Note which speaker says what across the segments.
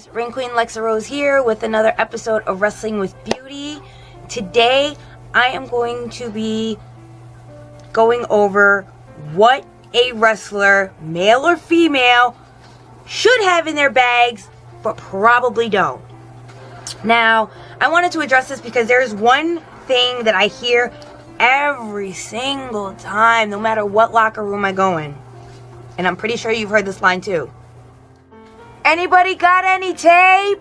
Speaker 1: guys, Ring Queen Lexa Rose here with another episode of Wrestling with Beauty. Today I am going to be going over what a wrestler, male or female, should have in their bags but probably don't. Now, I wanted to address this because there's one thing that I hear every single time, no matter what locker room I go in. And I'm pretty sure you've heard this line too. Anybody got any tape?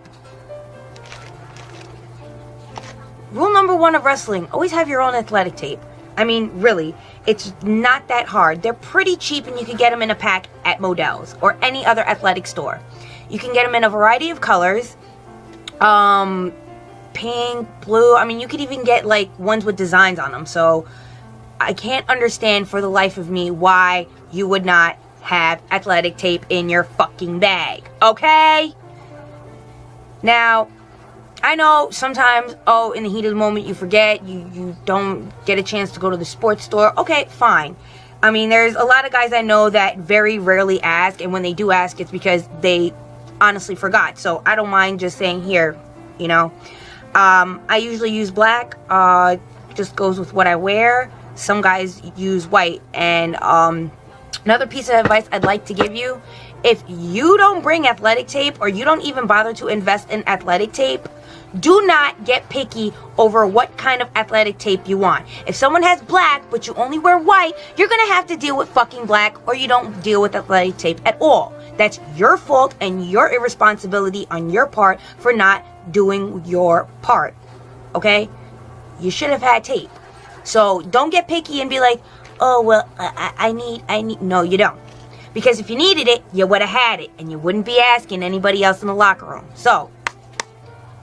Speaker 1: Rule number one of wrestling, always have your own athletic tape. I mean, really, it's not that hard. They're pretty cheap and you can get them in a pack at Modell's or any other athletic store. You can get them in a variety of colors. Pink, blue. I mean, you could even get like ones with designs on them. So I can't understand for the life of me why you would not have athletic tape in your fucking bag, okay? Now, I know sometimes, in the heat of the moment you forget, you don't get a chance to go to the sports store. Okay, fine. I mean, there's a lot of guys I know that very rarely ask, and when they do ask, it's because they honestly forgot. So I don't mind just saying here, you know. I usually use black, just goes with what I wear. Some guys use white, and another piece of advice I'd like to give you, if you don't bring athletic tape or you don't even bother to invest in athletic tape, do not get picky over what kind of athletic tape you want. If someone has black but you only wear white, you're going to have to deal with fucking black, or you don't deal with athletic tape at all. That's your fault and your irresponsibility on your part for not doing your part. Okay? You should have had tape. So don't get picky and be like, oh, well, I need. No, you don't. Because if you needed it, you would have had it. And you wouldn't be asking anybody else in the locker room. So,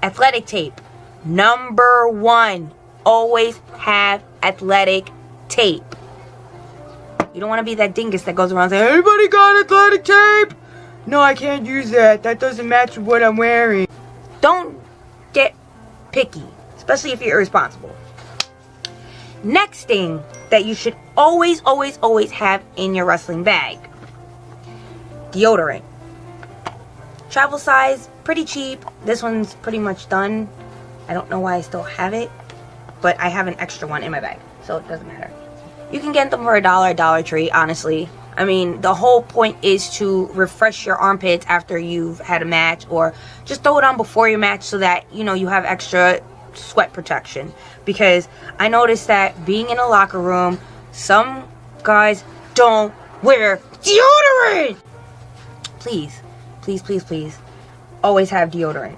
Speaker 1: athletic tape. Number one. Always have athletic tape. You don't want to be that dingus that goes around saying, anybody got athletic tape? No, I can't use that. That doesn't match with what I'm wearing. Don't get picky. Especially if you're irresponsible. Next thing that you should always have in your wrestling bag. Deodorant. Travel size, pretty cheap. This one's pretty much done. I don't know why I still have it, but I have an extra one in my bag, so it doesn't matter. You can get them for $1 at Dollar Tree, honestly. I mean, the whole point is to refresh your armpits after you've had a match, or just throw it on before your match so that, you know, you have extra sweat protection. Because I noticed that being in a locker room, some guys don't wear deodorant. Please, always have deodorant.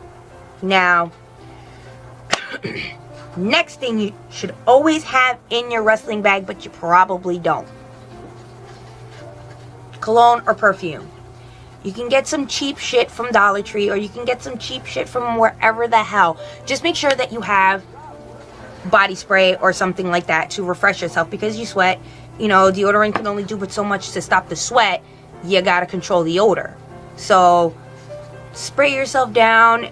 Speaker 1: Now, next thing you should always have in your wrestling bag, but you probably don't. Cologne or perfume. You can get some cheap shit from Dollar Tree, or you can get some cheap shit from wherever the hell. Just make sure that you have body spray or something like that to refresh yourself, because you sweat. You know, deodorant can only do but so much to stop the sweat. You gotta control the odor. So spray yourself down.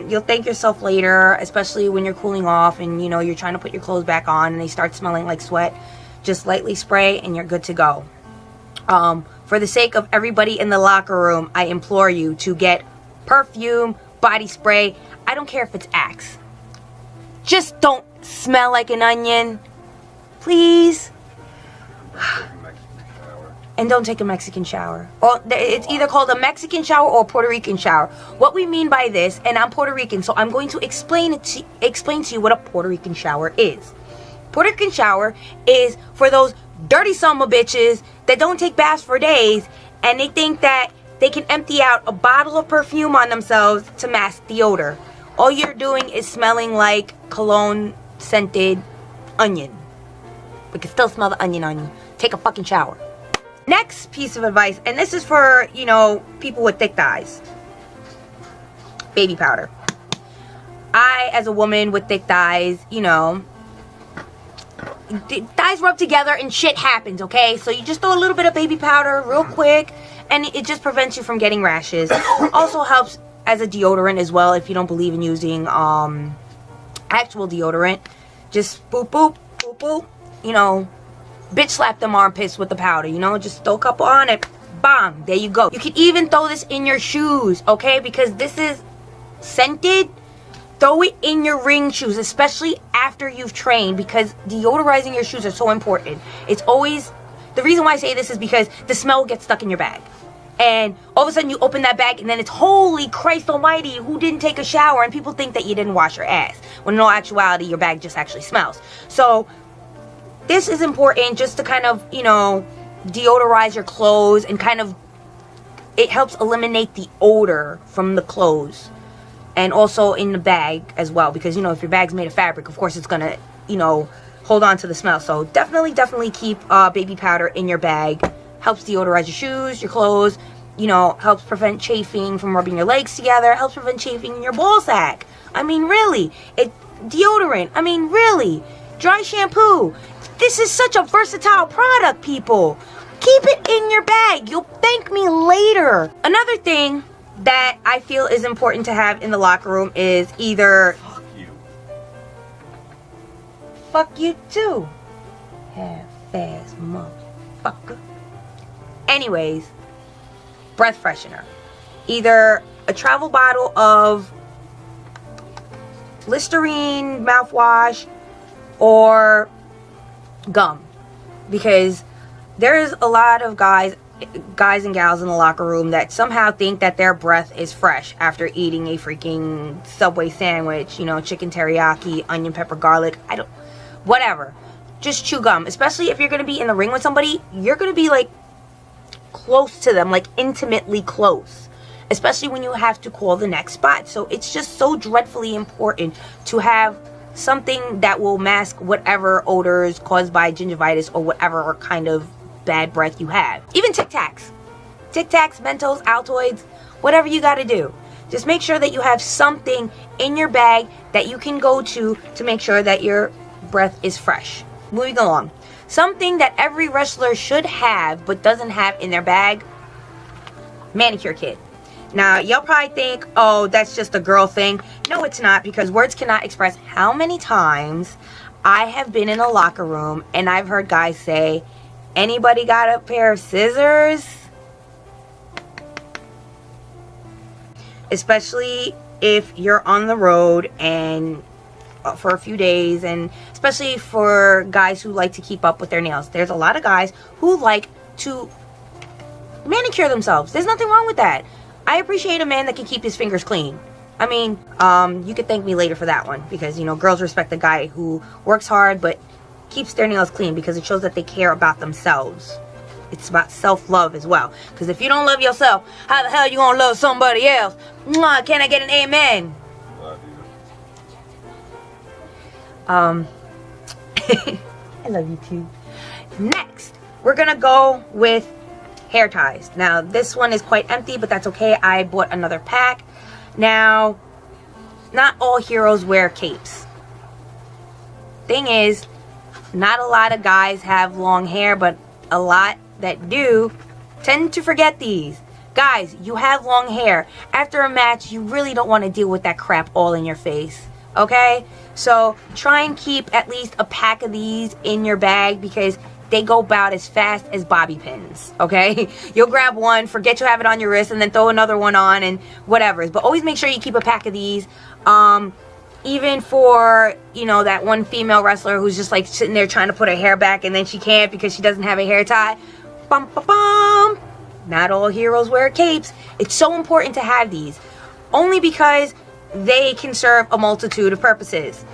Speaker 1: You'll thank yourself later, especially when you're cooling off and, you know, you're trying to put your clothes back on and they start smelling like sweat. Just lightly spray and you're good to go. For the sake of everybody in the locker room, I implore you to get perfume, body spray. I don't care if it's Axe. Just don't smell like an onion. Please. And don't take a Mexican shower. Or it's either called a Mexican shower or a Puerto Rican shower. What we mean by this, and I'm Puerto Rican, so I'm going to explain to you what a Puerto Rican shower is. Puerto Rican shower is for those dirty son of bitches that don't take baths for days, and they think that they can empty out a bottle of perfume on themselves to mask the odor. All you're doing is smelling like cologne scented onion. We can still smell the onion on you. Take a fucking shower. Next piece of advice, and this is for, you know, people with thick thighs. Baby powder. I, as a woman with thick thighs, you know, thighs rub together and shit happens, okay? So you just throw a little bit of baby powder real quick, and it just prevents you from getting rashes. Also helps as a deodorant as well, if you don't believe in using actual deodorant. Just boop, boop, boop, boop, you know, bitch slap them armpits with the powder, you know, just throw a couple on it, Bang, there you go. You can even throw this in your shoes, okay? Because this is scented. Throw it in your ring shoes, especially after you've trained, because deodorizing your shoes are so important. It's always, the reason why I say this is because the smell gets stuck in your bag. And all of a sudden you open that bag and then it's, holy Christ almighty, who didn't take a shower? And people think that you didn't wash your ass, when in all actuality your bag just actually smells. So this is important just to kind of, you know, deodorize your clothes, and kind of, it helps eliminate the odor from the clothes. And also in the bag as well, because, you know, if your bag's made of fabric, of course it's gonna, you know, hold on to the smell. So definitely keep baby powder in your bag. Helps deodorize your shoes, your clothes, you know, helps prevent chafing from rubbing your legs together, helps prevent chafing in your ball sack. I mean, really, deodorant, I mean, really, dry shampoo. This is such a versatile product, people. Keep it in your bag. You'll thank me later. Another thing that I feel is important to have in the locker room is either...
Speaker 2: Fuck you.
Speaker 1: Fuck you too. Half-ass motherfucker. Anyways, breath freshener. Either a travel bottle of Listerine mouthwash or gum. Because there's a lot of guys and gals in the locker room that somehow think that their breath is fresh after eating a freaking Subway sandwich, you know, chicken teriyaki, onion, pepper, garlic, whatever. Just chew gum. Especially if you're going to be in the ring with somebody, you're going to be like close to them, like intimately close. Especially when you have to call the next spot. So it's just so dreadfully important to have something that will mask whatever odors caused by gingivitis or whatever kind of bad breath you have. Even Tic Tacs, Mentos, Altoids, whatever you got to do. Just make sure that you have something in your bag that you can go to make sure that your breath is fresh. Moving along. Something that every wrestler should have but doesn't have in their bag, manicure kit. Now, y'all probably think, oh, that's just a girl thing. No, it's not, because words cannot express how many times I have been in a locker room and I've heard guys say, anybody got a pair of scissors? Especially if you're on the road and for a few days, and especially for guys who like to keep up with their nails. There's a lot of guys who like to manicure themselves. There's nothing wrong with that. I appreciate a man that can keep his fingers clean. I mean, you could thank me later for that one, because, you know, girls respect the guy who works hard but keeps their nails clean, because it shows that they care about themselves. It's about self-love as well, because if you don't love yourself, how the hell you gonna love somebody else? Mwah, can I get an amen? I love you too. Next, we're gonna go with hair ties. Now, this one is quite empty, but that's okay. I bought another pack. Now, not all heroes wear capes. Thing is, not a lot of guys have long hair, but a lot that do tend to forget these. Guys, you have long hair. After a match, you really don't want to deal with that crap all in your face. Okay? So, try and keep at least a pack of these in your bag, because they go about as fast as bobby pins. Okay? You'll grab one, forget you have it on your wrist, and then throw another one on and whatever. But always make sure you keep a pack of these. Even for, you know, that one female wrestler who's just like sitting there trying to put her hair back and then she can't because she doesn't have a hair tie. Bum, bum, bum. Not all heroes wear capes. It's so important to have these. Only because they can serve a multitude of purposes.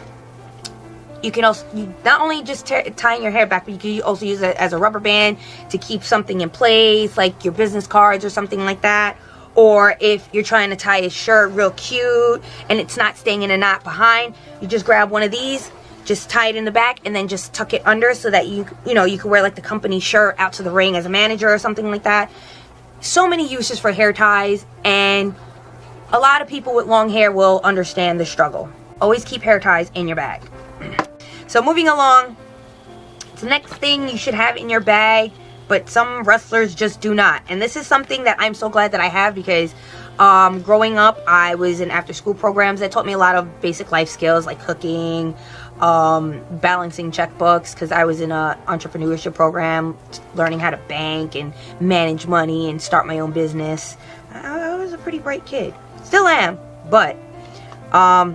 Speaker 1: You can also, not only just tying your hair back, but you can also use it as a rubber band to keep something in place, like your business cards or something like that. Or if you're trying to tie a shirt real cute and it's not staying in a knot behind, you just grab one of these, just tie it in the back, and then just tuck it under so that you can wear like the company shirt out to the ring as a manager or something like that. So many uses for hair ties, and a lot of people with long hair will understand the struggle. Always keep hair ties in your bag. So moving along, the next thing you should have in your bag, but some wrestlers just do not. And this is something that I'm so glad that I have, because growing up, I was in after-school programs that taught me a lot of basic life skills like cooking, balancing checkbooks, because I was in a entrepreneurship program, learning how to bank and manage money and start my own business. I was a pretty bright kid. Still am, but I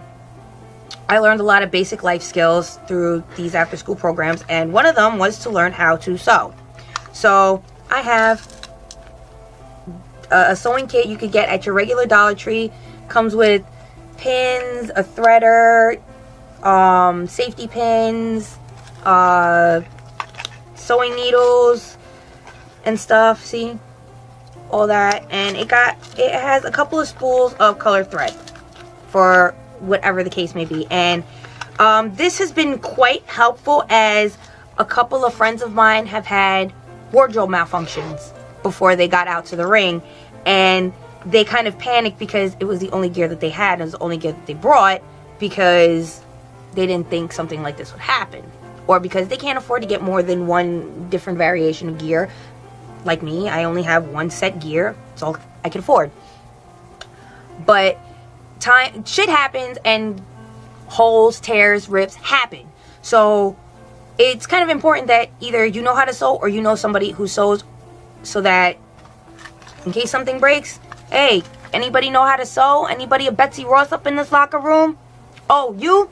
Speaker 1: learned a lot of basic life skills through these after school programs, and one of them was to learn how to sew. So I have a sewing kit you could get at your regular Dollar Tree. Comes with pins, a threader, safety pins, sewing needles and stuff. See, all that, and it has a couple of spools of colored thread for whatever the case may be. And this has been quite helpful, as a couple of friends of mine have had wardrobe malfunctions before they got out to the ring, and they kind of panicked because it was the only gear that they had, and it was the only gear that they brought, because they didn't think something like this would happen, or because they can't afford to get more than one different variation of gear. Like me, I only have one set gear. It's all I can afford. But shit happens, and holes, tears, rips happen. So it's kind of important that either you know how to sew or you know somebody who sews, so that in case something breaks, hey, anybody know how to sew? Anybody a Betsy Ross up in this locker room? Oh, you?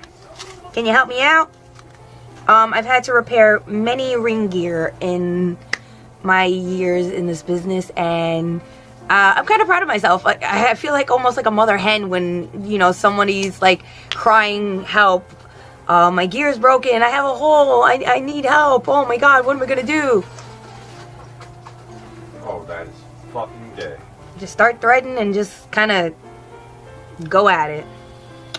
Speaker 1: Can you help me out? I've had to repair many ring gear in my years in this business, and I'm kind of proud of myself. Like, I feel like almost like a mother hen when, you know, somebody's like crying help. My gear's broken. I have a hole. I need help. Oh my God, what am I gonna do?
Speaker 2: Oh, that is fucking gay.
Speaker 1: Just start threading and just kind of go at it.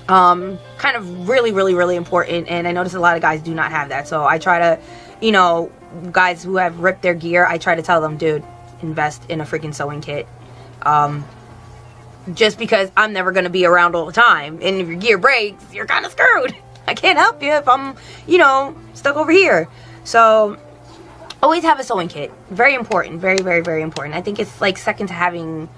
Speaker 1: Kind of really important, and I notice a lot of guys do not have that. So I try to, you know, guys who have ripped their gear, I try to tell them, dude, invest in a freaking sewing kit. Just because I'm never going to be around all the time, and if your gear breaks, you're kind of screwed. I can't help you if I'm, you know, stuck over here. So always have a sewing kit. Very important. Very important. I think it's like second to having,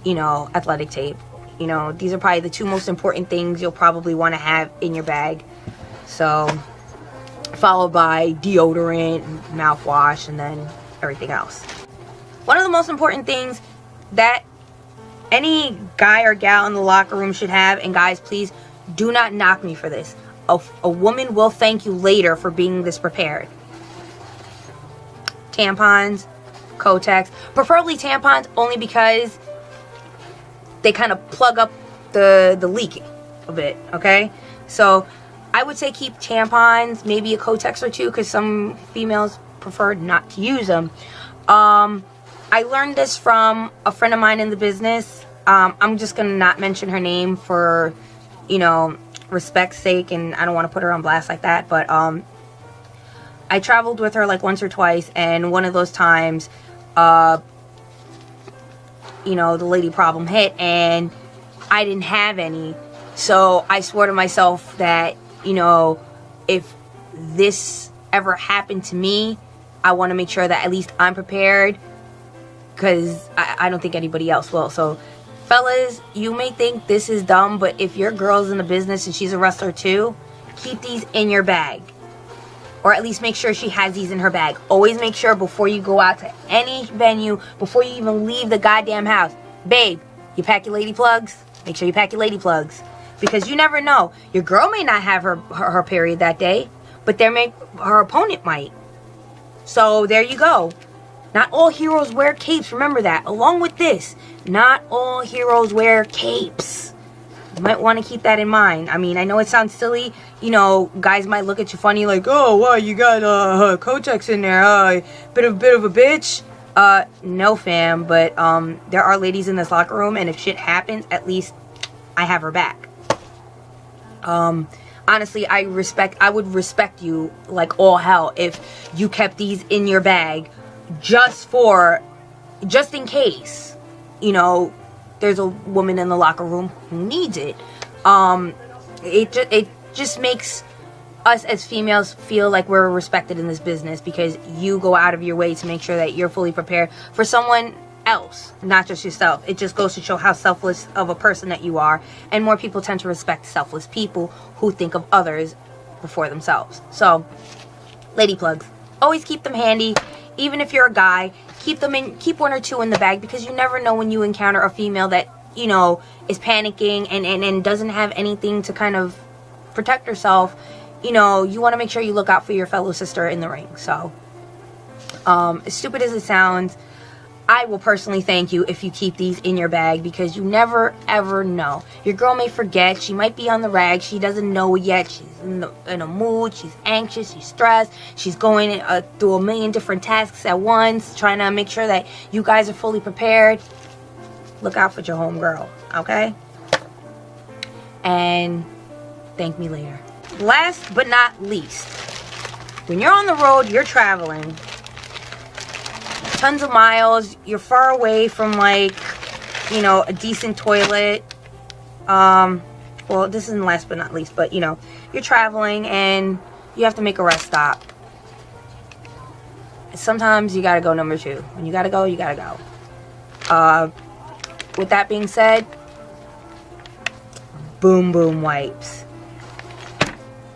Speaker 1: you know, athletic tape. You know, these are probably the two most important things you'll probably want to have in your bag. So, followed by deodorant, mouthwash, and then everything else. One of the most important things that any guy or gal in the locker room should have, and guys, please do not knock me for this. A woman will thank you later for being this prepared. Tampons, Kotex, preferably tampons, only because they kind of plug up the leaking a bit, okay? So I would say keep tampons, maybe a Kotex or two, because some females prefer not to use them. I learned this from a friend of mine in the business. I'm just going to not mention her name for, you know, respect's sake, and I don't want to put her on blast like that, but I traveled with her like once or twice, and one of those times, you know, the lady problem hit, and I didn't have any. So I swore to myself that, you know, if this ever happened to me, I want to make sure that at least I'm prepared, because I don't think anybody else will. So fellas, you may think this is dumb, but if your girl's in the business and she's a wrestler too, keep these in your bag. Or at least make sure she has these in her bag. Always make sure before you go out to any venue, before you even leave the goddamn house, babe, you pack your lady plugs? Make sure you pack your lady plugs. Because you never know. Your girl may not have her period that day, but her opponent might. So there you go. Not all heroes wear capes. Remember that. Along with this, not all heroes wear capes. You might want to keep that in mind. I mean, I know it sounds silly. You know, guys might look at you funny like, oh, well, you got Kotex in there. Bit of a bitch. No, fam. But there are ladies in this locker room, and if shit happens, at least I have her back. Honestly, I would respect you like all hell if you kept these in your bag just in case, you know, there's a woman in the locker room who needs it. It just makes us as females feel like we're respected in this business, because you go out of your way to make sure that you're fully prepared for someone else, not just yourself. It just goes to show how selfless of a person that you are, and more people tend to respect selfless people who think of others before themselves. So, lady plugs, always keep them handy. Even if you're a guy, keep one or two in the bag, because you never know when you encounter a female that, you know, is panicking and doesn't have anything to kind of protect herself. You know, you want to make sure you look out for your fellow sister in the ring. So, as stupid as it sounds, I will personally thank you if you keep these in your bag, because you never ever know. Your girl may forget. She might be on the rag. She doesn't know yet. She's in a mood. She's anxious. She's stressed. She's going through a million different tasks at once, trying to make sure that you guys are fully prepared. Look out for your homegirl, okay? And thank me later. Last but not least, when you're on the road, you're traveling tons of miles, you're far away from, like, you know, a decent toilet. Well, this isn't last but not least, but, you know, you're traveling and you have to make a rest stop. Sometimes you gotta go number 2. When you gotta go, you gotta go. With that being said, Boom Boom wipes.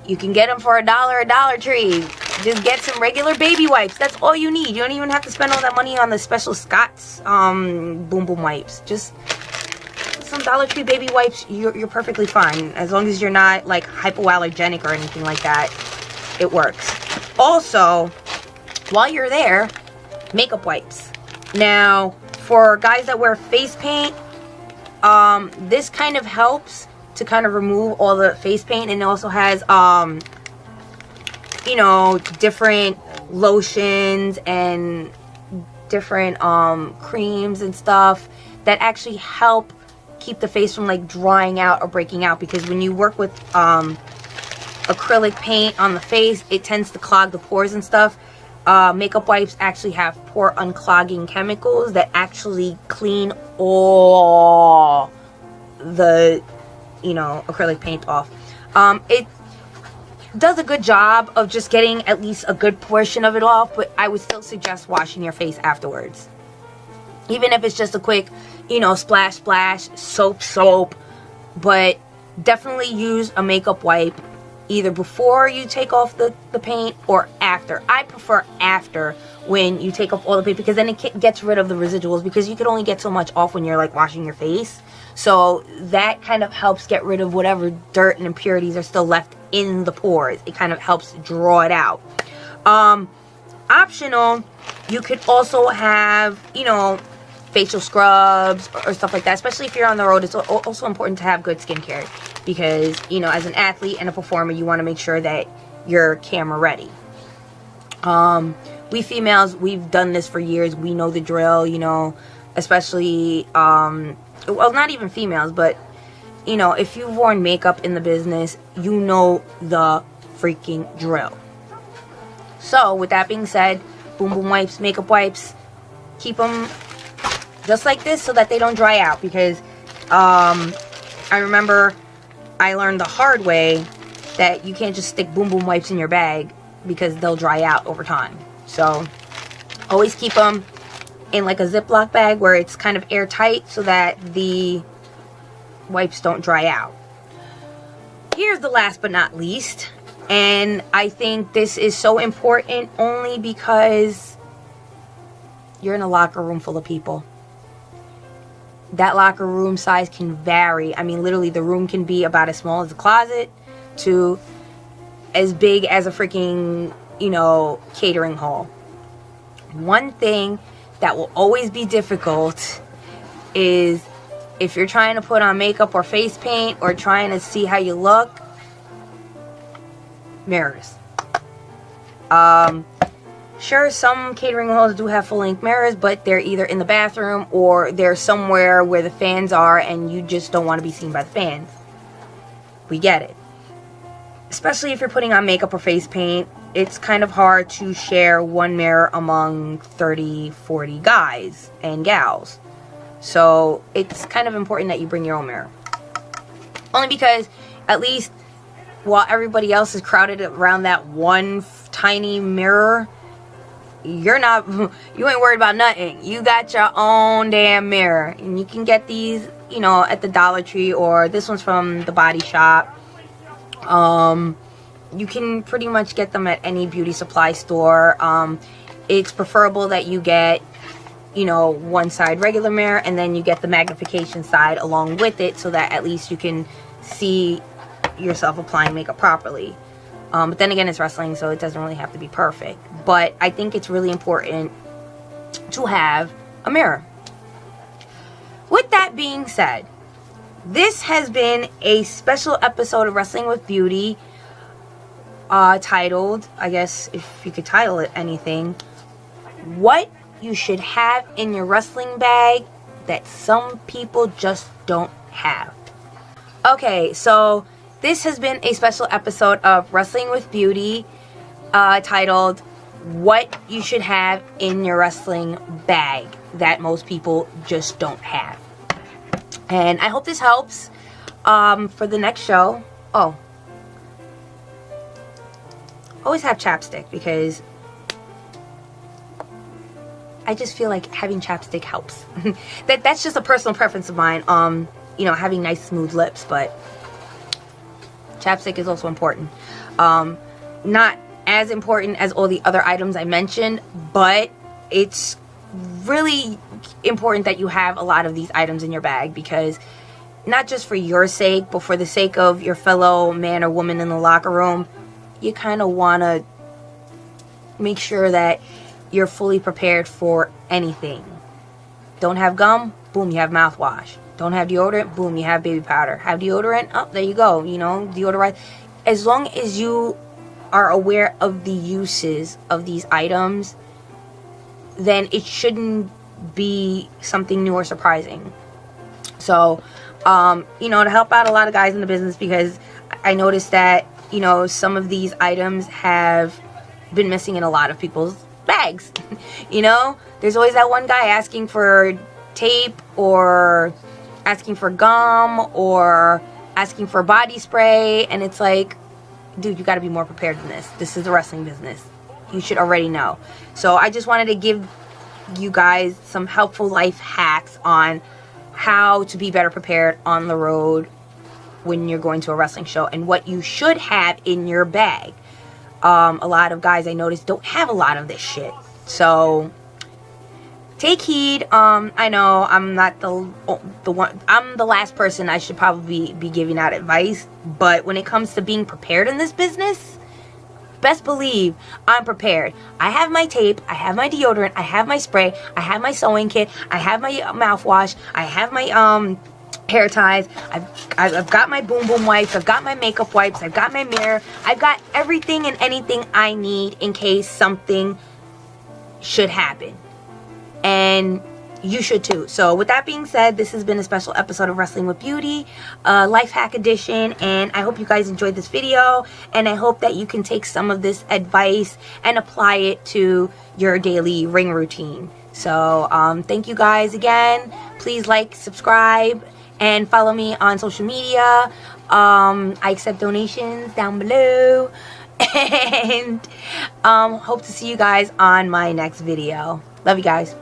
Speaker 1: You can get them for $1 at Dollar Tree. Just get some regular baby wipes. That's all you need. You don't even have to spend all that money on the special Scott's Boom Boom wipes. Just some Dollar Tree baby wipes. You're perfectly fine. As long as you're not, like, hypoallergenic or anything like that, it works. Also, while you're there, makeup wipes. Now, for guys that wear face paint, this kind of helps to kind of remove all the face paint, and it also has you know, different lotions and different creams and stuff that actually help keep the face from, like, drying out or breaking out, because when you work with acrylic paint on the face, it tends to clog the pores and stuff. Makeup wipes actually have pore unclogging chemicals that actually clean all the, you know, acrylic paint off. It does a good job of just getting at least a good portion of it off, but I would still suggest washing your face afterwards. Even if it's just a quick, you know, splash, soap, but definitely use a makeup wipe either before you take off the paint or after. I prefer after, when you take off all the paint, because then it gets rid of the residuals, because you can only get so much off when you're, like, washing your face. So that kind of helps get rid of whatever dirt and impurities are still left in the pores. It kind of helps draw it out. Optional, you could also have, you know, facial scrubs or stuff like that. Especially if you're on the road, it's also important to have good skincare, because, you know, as an athlete and a performer, you want to make sure that you're camera ready. We females, we've done this for years. We know the drill, you know, especially, well, not even females, but, you know, if you've worn makeup in the business, you know the freaking drill. So, with that being said, Boom Boom wipes, makeup wipes, keep them just like this so that they don't dry out, because I remember I learned the hard way that you can't just stick Boom Boom wipes in your bag, because they'll dry out over time. So, always keep them in, like, a Ziploc bag where it's kind of airtight so that the wipes don't dry out. Here's the last but not least, and I think this is so important only because you're in a locker room full of people. That locker room size can vary. I mean, literally, the room can be about as small as a closet to as big as a freaking, you know, catering hall. One thing that will always be difficult is if you're trying to put on makeup or face paint or trying to see how you look, mirrors. Sure, some catering halls do have full-length mirrors, but they're either in the bathroom or they're somewhere where the fans are and you just don't want to be seen by the fans. We get it. Especially if you're putting on makeup or face paint, it's kind of hard to share one mirror among 30, 40 guys and gals. So it's kind of important that you bring your own mirror. Only because, at least while everybody else is crowded around that one tiny mirror, you ain't worried about nothing. You got your own damn mirror. And you can get these, you know, at the Dollar Tree, or this one's from the Body Shop. you can pretty much get them at any beauty supply store. It's preferable that you get, you know, one side regular mirror and then you get the magnification side along with it, so that at least you can see yourself applying makeup properly. But then again, it's wrestling, so it doesn't really have to be perfect. But I think it's really important to have a mirror. With that being said, this has been a special episode of Wrestling with Beauty, titled, I guess if you could title it anything, what you should have in your wrestling bag that some people just don't have. Okay, so this has been a special episode of Wrestling with Beauty, titled what you should have in your wrestling bag that most people just don't have. And I hope this helps for the next show. Oh, always have chapstick, because I just feel like having chapstick helps. That's just a personal preference of mine. You know, having nice smooth lips, but chapstick is also important. Not as important as all the other items I mentioned, but it's really important that you have a lot of these items in your bag, because not just for your sake, but for the sake of your fellow man or woman in the locker room, you kind of want to make sure that you're fully prepared for anything. Don't have gum? Boom, you have mouthwash. Don't have deodorant? Boom, you have baby powder. Have deodorant? Oh, there you go. You know, deodorize. As long as you are aware of the uses of these items, then it shouldn't be something new or surprising. So, you know, to help out a lot of guys in the business, because I noticed that, you know, some of these items have been missing in a lot of people's bags. You know, there's always that one guy asking for tape, or asking for gum, or asking for body spray, and it's like, dude, you got to be more prepared than this. This is the wrestling business. You should already know. So I just wanted to give you guys some helpful life hacks on how to be better prepared on the road when you're going to a wrestling show, and what you should have in your bag. A lot of guys I noticed don't have a lot of this shit. So take heed. I know I'm not the one. I'm the last person I should probably be giving out advice. But when it comes to being prepared in this business, best believe I'm prepared. I have my tape. I have my deodorant. I have my spray. I have my sewing kit. I have my mouthwash. I have my hair ties. I've got my boom boom wipes. I've got my makeup wipes. I've got my mirror. I've got everything and anything I need in case something should happen. And you should too. So with that being said, this has been a special episode of Wrestling with Beauty, life hack edition, and I hope you guys enjoyed this video, and I hope that you can take some of this advice and apply it to your daily ring routine. So thank you guys again. Please like, subscribe, and follow me on social media. I accept donations down below, and hope to see you guys on my next video. Love you guys.